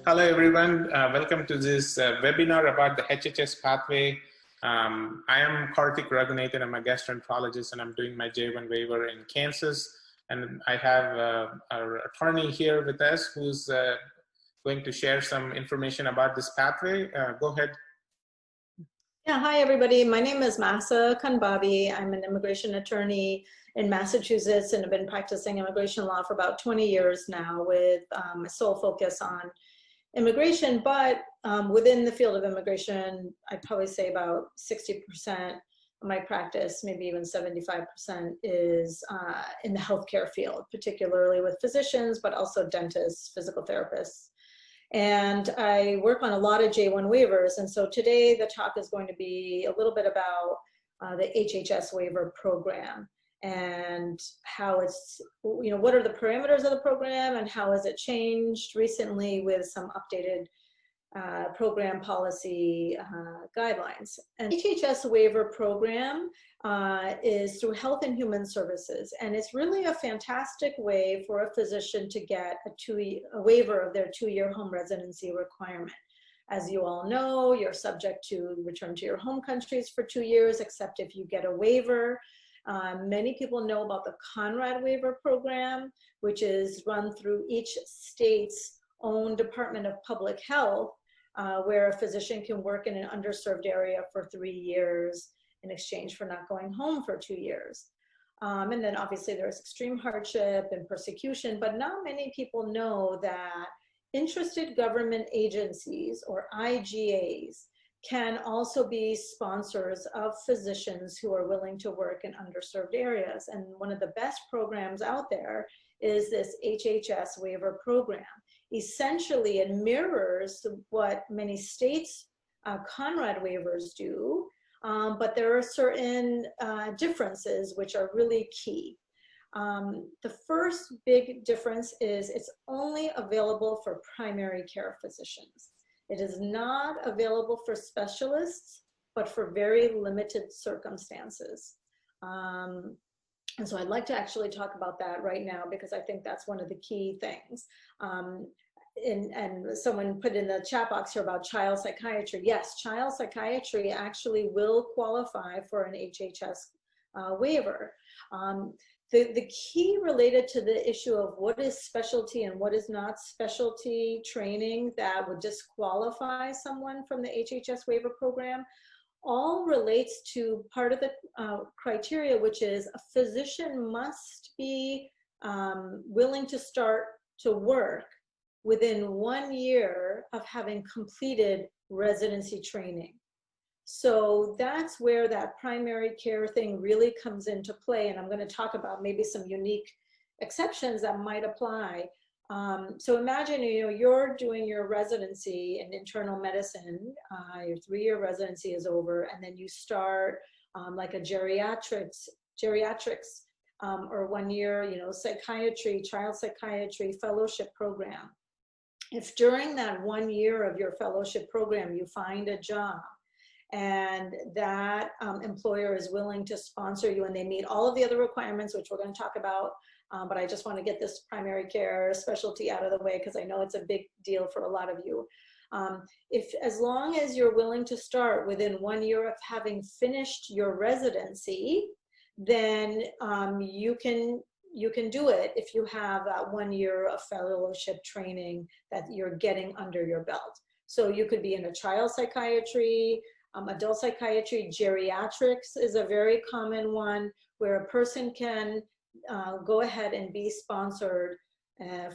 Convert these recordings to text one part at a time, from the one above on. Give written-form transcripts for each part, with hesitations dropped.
Hello, everyone. Welcome to this webinar about the HHS pathway. I am Karthik Raghunathan. I'm a gastroenterologist, and I'm doing my J1 waiver in Kansas. And I have our attorney here with us who's going to share some information about this pathway. Go ahead. Yeah, hi, everybody. My name is Mahsa Khanbabai. I'm an immigration attorney in Massachusetts, and I've been practicing immigration law for about 20 years now with a sole focus on immigration, but within the field of immigration, I'd probably say about 60% of my practice, maybe even 75%, is in the healthcare field, particularly with physicians, but also dentists, physical therapists. And I work on a lot of J1 waivers. And so today the talk is going to be a little bit about the HHS waiver program and how it's, what are the parameters of the program and how has it changed recently with some updated program policy guidelines. And HHS waiver program is through Health and Human Services, and it's really a fantastic way for a physician to get a waiver of their 2-year home residency requirement. As you all know, you're subject to return to your home countries for 2 years, except if you get a waiver. Many people know about the Conrad waiver program, which is run through each state's own Department of Public Health, where a physician can work in an underserved area for 3 years in exchange for not going home for 2 years. And then obviously there's extreme hardship and persecution, but not many people know that interested government agencies, or IGAs, can also be sponsors of physicians who are willing to work in underserved areas. And one of the best programs out there is this HHS waiver program. Essentially, it mirrors what many states' Conrad waivers do, but there are certain differences which are really key. The first big difference is it's only available for primary care physicians. It is not available for specialists, but for very limited circumstances. And so I'd like to actually talk about that right now because I think that's one of the key things. And someone put in the chat box here about child psychiatry. Yes, child psychiatry actually will qualify for an HHS waiver. The key related to the issue of what is specialty and what is not specialty training that would disqualify someone from the HHS waiver program all relates to part of the criteria, which is a physician must be willing to start to work within 1 year of having completed residency training. So that's where that primary care thing really comes into play. And I'm going to talk about maybe some unique exceptions that might apply. So imagine, you're doing your residency in internal medicine, your 3-year residency is over, and then you start like a geriatrics, or 1 year, psychiatry, child psychiatry fellowship program. If during that 1 year of your fellowship program, you find a job, and that employer is willing to sponsor you and they meet all of the other requirements, which we're going to talk about, but I just want to get this primary care specialty out of the way because I know it's a big deal for a lot of you. As long as you're willing to start within 1 year of having finished your residency, then you can do it if you have that 1 year of fellowship training that you're getting under your belt. So you could be in a child psychiatry, adult psychiatry. Geriatrics is a very common one where a person can go ahead and be sponsored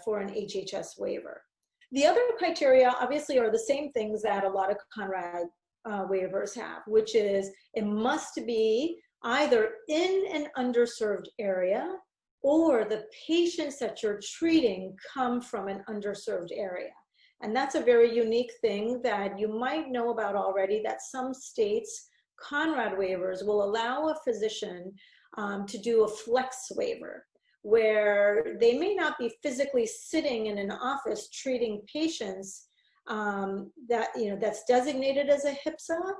for an HHS waiver. The other criteria obviously are the same things that a lot of Conrad waivers have, which is it must be either in an underserved area or the patients that you're treating come from an underserved area. And that's a very unique thing that you might know about already, that some states' Conrad waivers will allow a physician to do a flex waiver, where they may not be physically sitting in an office treating patients that's designated as a HPSA,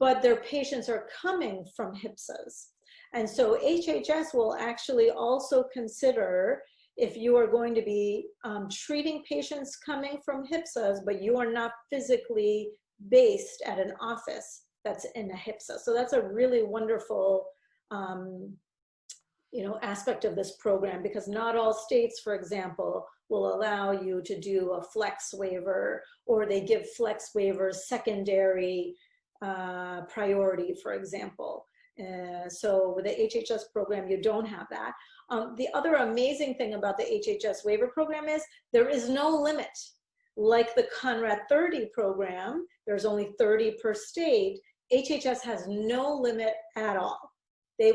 but their patients are coming from HPSAs. And so HHS will actually also consider if you are going to be treating patients coming from HPSAs, but you are not physically based at an office that's in a HPSA. So that's a really wonderful aspect of this program, because not all states, for example, will allow you to do a flex waiver, or they give flex waivers secondary priority, for example. So with the HHS program, you don't have that. The other amazing thing about the HHS waiver program is there is no limit. Like the Conrad 30 program, there's only 30 per state. HHS has no limit at all. They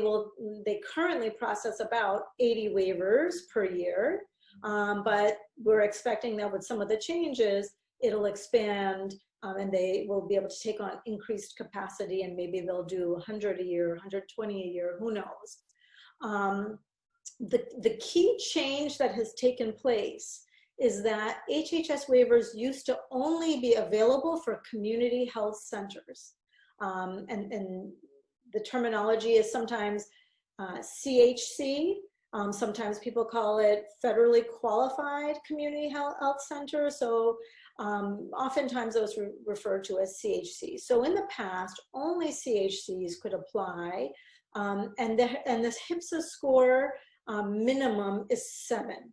currently process about 80 waivers per year, but we're expecting that with some of the changes, it'll expand, and they will be able to take on increased capacity, and maybe they'll do 100 a year, 120 a year, who knows. The key change that has taken place is that HHS waivers used to only be available for community health centers. And the terminology is sometimes CHC, sometimes people call it federally qualified community health center. So oftentimes those referred to as CHC. So in the past, only CHCs could apply, and this HPSA score minimum is 7.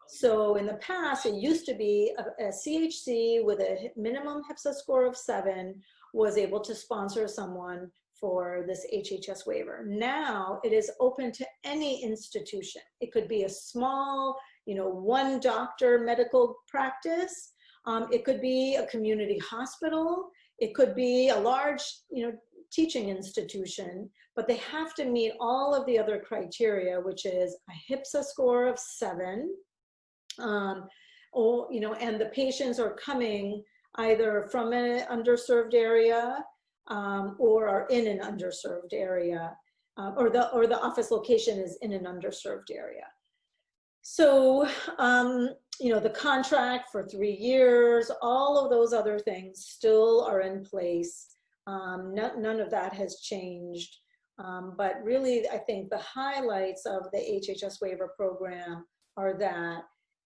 So in the past, it used to be a CHC with a minimum HPSA score of 7 was able to sponsor someone for this HHS waiver. Now it is open to any institution. It could be a small, one doctor medical practice. It could be a community hospital. It could be a large, teaching institution, but they have to meet all of the other criteria, which is a HPSA score of 7, and the patients are coming either from an underserved area or are in an underserved area, or the office location is in an underserved area. So, the contract for 3 years, all of those other things still are in place. None of that has changed. But really, I think the highlights of the HHS waiver program are that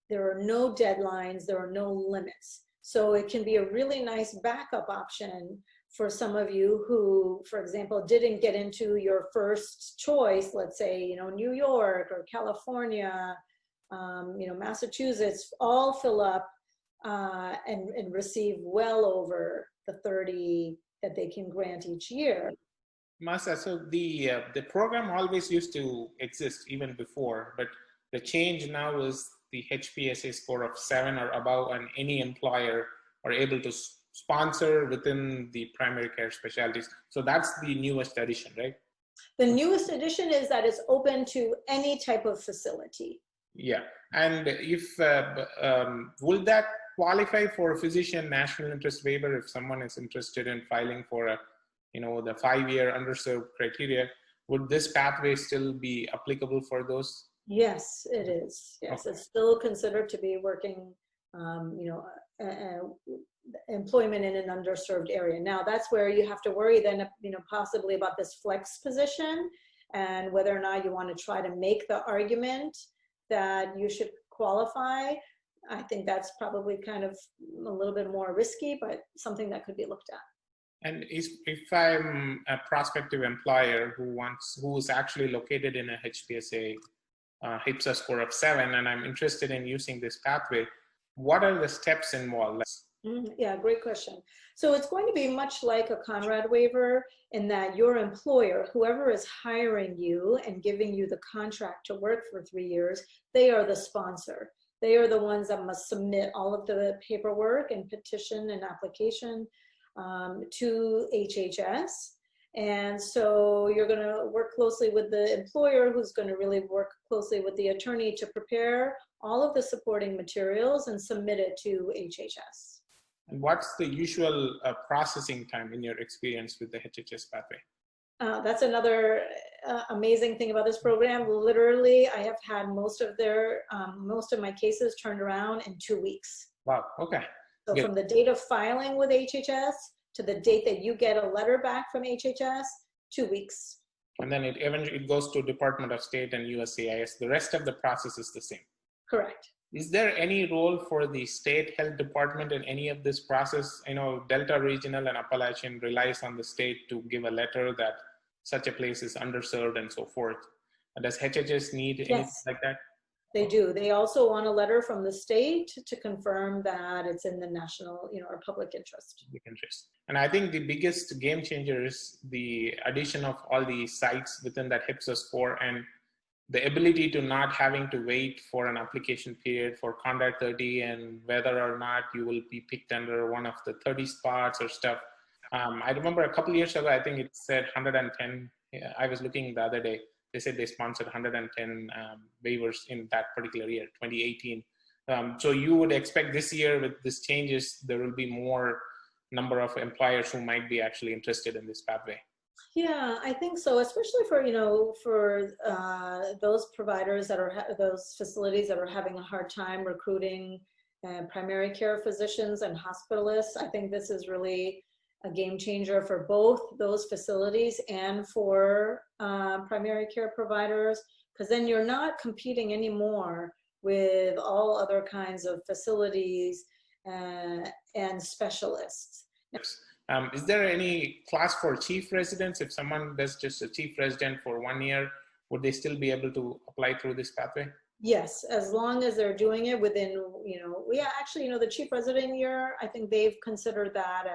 there are no deadlines, there are no limits. So it can be a really nice backup option for some of you who, for example, didn't get into your first choice, let's say, New York or California, Massachusetts, all fill up and receive well over the 30 that they can grant each year. Mahsa, so the program always used to exist even before, but the change now is the HPSA score of 7 or above, and any employer are able to sponsor within the primary care specialties. So that's the newest addition, right? The newest addition is that it's open to any type of facility. Yeah, and if will that qualify for a physician national interest waiver if someone is interested in filing for a, the 5-year underserved criteria? Would this pathway still be applicable for those? Yes, it is. Yes, okay. It's still considered to be working, employment in an underserved area. Now that's where you have to worry then, possibly about this flex position and whether or not you want to try to make the argument that you should qualify. I think that's probably kind of a little bit more risky, but something that could be looked at. And if I'm a prospective employer who is actually located in a HPSA HPSA score of 7, and I'm interested in using this pathway, what are the steps involved? Yeah, great question. So it's going to be much like a Conrad waiver in that your employer, whoever is hiring you and giving you the contract to work for 3 years, they are the sponsor. They are the ones that must submit all of the paperwork and petition and application to HHS. And so you're going to work closely with the employer, who's going to really work closely with the attorney to prepare all of the supporting materials and submit it to HHS. And what's the usual processing time in your experience with the HHS pathway? That's another amazing thing about this program. Literally, I have had most of my cases turned around in 2 weeks. Wow, okay. So good. From the date of filing with HHS to the date that you get a letter back from HHS, 2 weeks. And then it goes to Department of State and USCIS. The rest of the process is the same. Correct. Is there any role for the state health department in any of this process? I know Delta Regional and Appalachian relies on the state to give a letter that such a place is underserved and so forth. Does HHS need anything Yes, like that? they do. They also want a letter from the state to confirm that it's in the national, or public interest. Public interest. And I think the biggest game changer is the addition of all the sites within that HPSA score and the ability to not having to wait for an application period for Conrad 30 and whether or not you will be picked under one of the 30 spots or stuff. I remember a couple of years ago, I think it said 110. I was looking the other day. They said they sponsored 110 waivers in that particular year, 2018. So you would expect this year with these changes, there will be more number of employers who might be actually interested in this pathway. Yeah, I think so, especially for, those providers that are, those facilities that are having a hard time recruiting primary care physicians and hospitalists. I think this is really a game changer for both those facilities and for primary care providers, because then you're not competing anymore with all other kinds of facilities and specialists. Is there any class for chief residents? If someone does just a chief resident for 1 year, would they still be able to apply through this pathway? Yes, as long as they're doing it within, actually, the chief resident year, I think they've considered that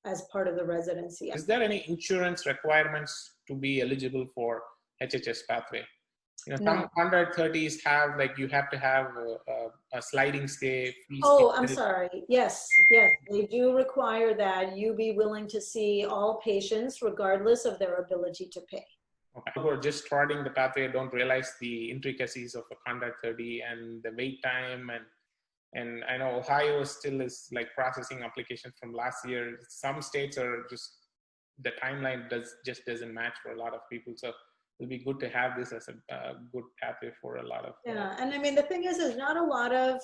as part of the residency. Is there any insurance requirements to be eligible for HHS pathway? Some Conrad 30s have, like, you have to have a sliding stay. Oh, I'm sorry. Yes, they do require that you be willing to see all patients regardless of their ability to pay. Okay. People who are just starting the pathway don't realize the intricacies of a Conrad 30 and the wait time, and I know Ohio still is like processing applications from last year. Some states are just, the timeline just doesn't match for a lot of people. So it'll be good to have this as a good pathway for a lot of. Yeah, and I mean, the thing is not a lot of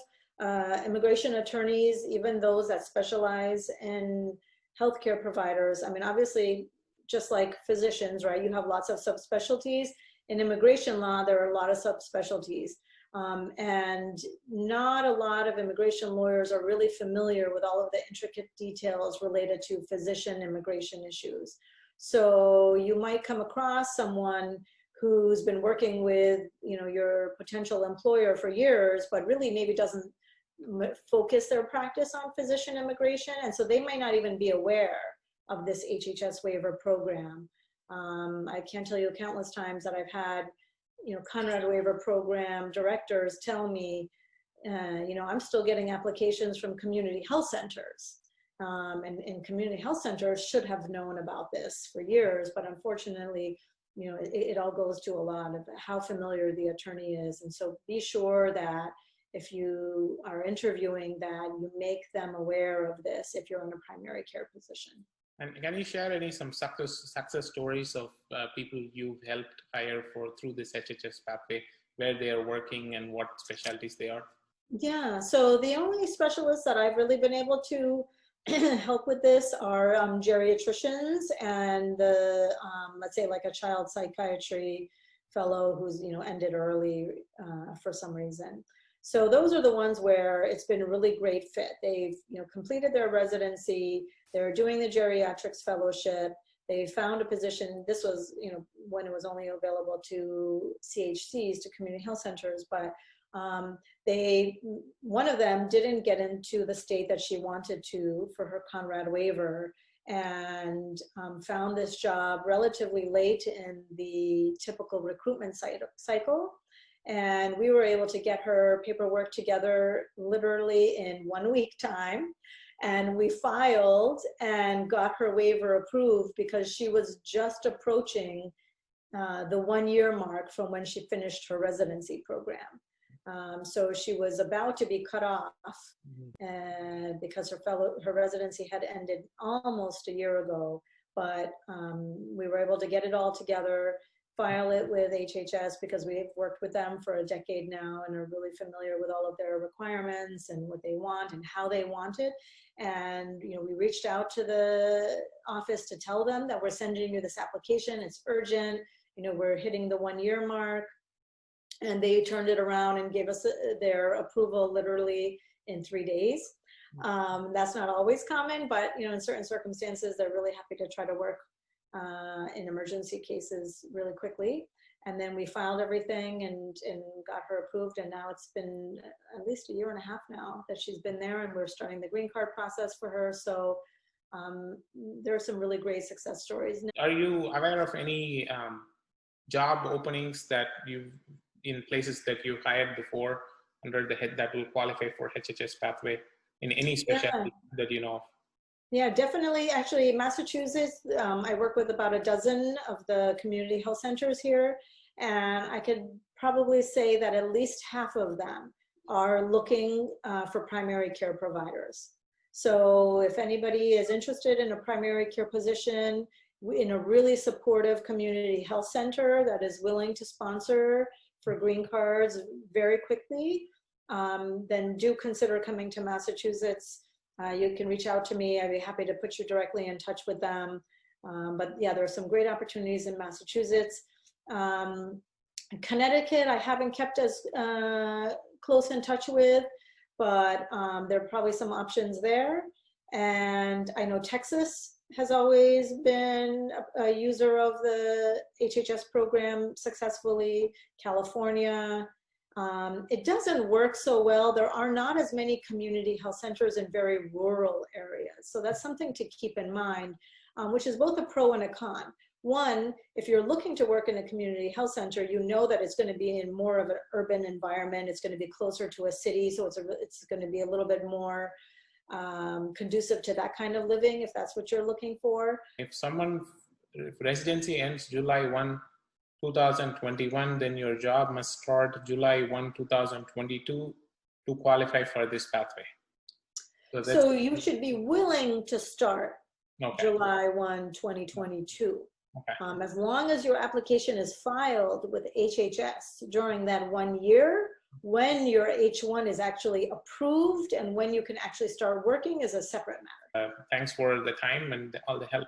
immigration attorneys, even those that specialize in healthcare providers. I mean, obviously, just like physicians, right? You have lots of subspecialties. In immigration law, there are a lot of subspecialties. And not a lot of immigration lawyers are really familiar with all of the intricate details related to physician immigration issues. So you might come across someone who's been working with, your potential employer for years, but really maybe doesn't focus their practice on physician immigration. And so they might not even be aware of this HHS waiver program. I can't tell you countless times that I've had, Conrad waiver program directors tell me, I'm still getting applications from community health centers. And community health centers should have known about this for years, but unfortunately, it all goes to a lot of how familiar the attorney is. And so be sure that if you are interviewing, that you make them aware of this if you're in a primary care position. And can you share some success stories of people you've helped hire through this HHS pathway, where they are working and what specialties they are? Yeah, so the only specialists that I've really been able to help with this are geriatricians and let's say like a child psychiatry fellow who's ended early for some reason. So those are the ones where it's been a really great fit. They've completed their residency, they're doing the geriatrics fellowship, they found a position. This was when it was only available to CHCs, to community health centers, but one of them didn't get into the state that she wanted to for her Conrad waiver, and found this job relatively late in the typical recruitment cycle. And we were able to get her paperwork together literally in 1 week time. And we filed and got her waiver approved because she was just approaching the 1 year mark from when she finished her residency program. So she was about to be cut off because her residency had ended almost a year ago, but we were able to get it all together, file it with HHS because we've worked with them for a decade now and are really familiar with all of their requirements and what they want and how they want it. And we reached out to the office to tell them that we're sending you this application, it's urgent, we're hitting the 1 year mark. and they turned it around and gave us their approval literally in 3 days. That's not always common, but in certain circumstances, they're really happy to try to work in emergency cases really quickly. And then we filed everything and got her approved. And now it's been at least 1.5 years now that she's been there, and we're starting the green card process for her. So there are some really great success stories. Are you aware of any job openings that in places that you hired before under the head that will qualify for HHS pathway in any specialty that you know of? Yeah, definitely. Actually, Massachusetts, I work with about 12 of the community health centers here, and I could probably say that at least half of them are looking for primary care providers. So if anybody is interested in a primary care position in a really supportive community health center that is willing to sponsor for green cards very quickly, then do consider coming to Massachusetts. You can reach out to me. I'd be happy to put you directly in touch with them. But yeah, there are some great opportunities in Massachusetts. Connecticut, I haven't kept as close in touch with, but there are probably some options there. And I know Texas has always been a user of the HHS program successfully. California. It doesn't work so well. There are not as many community health centers in very rural areas. So that's something to keep in mind, which is both a pro and a con. One, if you're looking to work in a community health center, you know that it's going to be in more of an urban environment. It's going to be closer to a city. So it's going to be a little bit more conducive to that kind of living, if that's what you're looking for. If residency ends July 1, 2021, then your job must start July 1, 2022 to qualify for this pathway. So you should be willing to start July 1, 2022. Okay. As long as your application is filed with HHS during that 1 year, when your H1 is actually approved and when you can actually start working is a separate matter. Thanks for the time and all the help.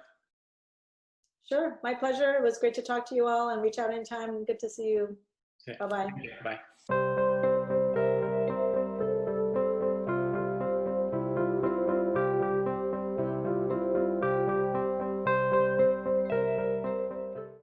Sure, my pleasure. It was great to talk to you all, and reach out anytime. Good to see you. Yeah. Bye-bye. Bye.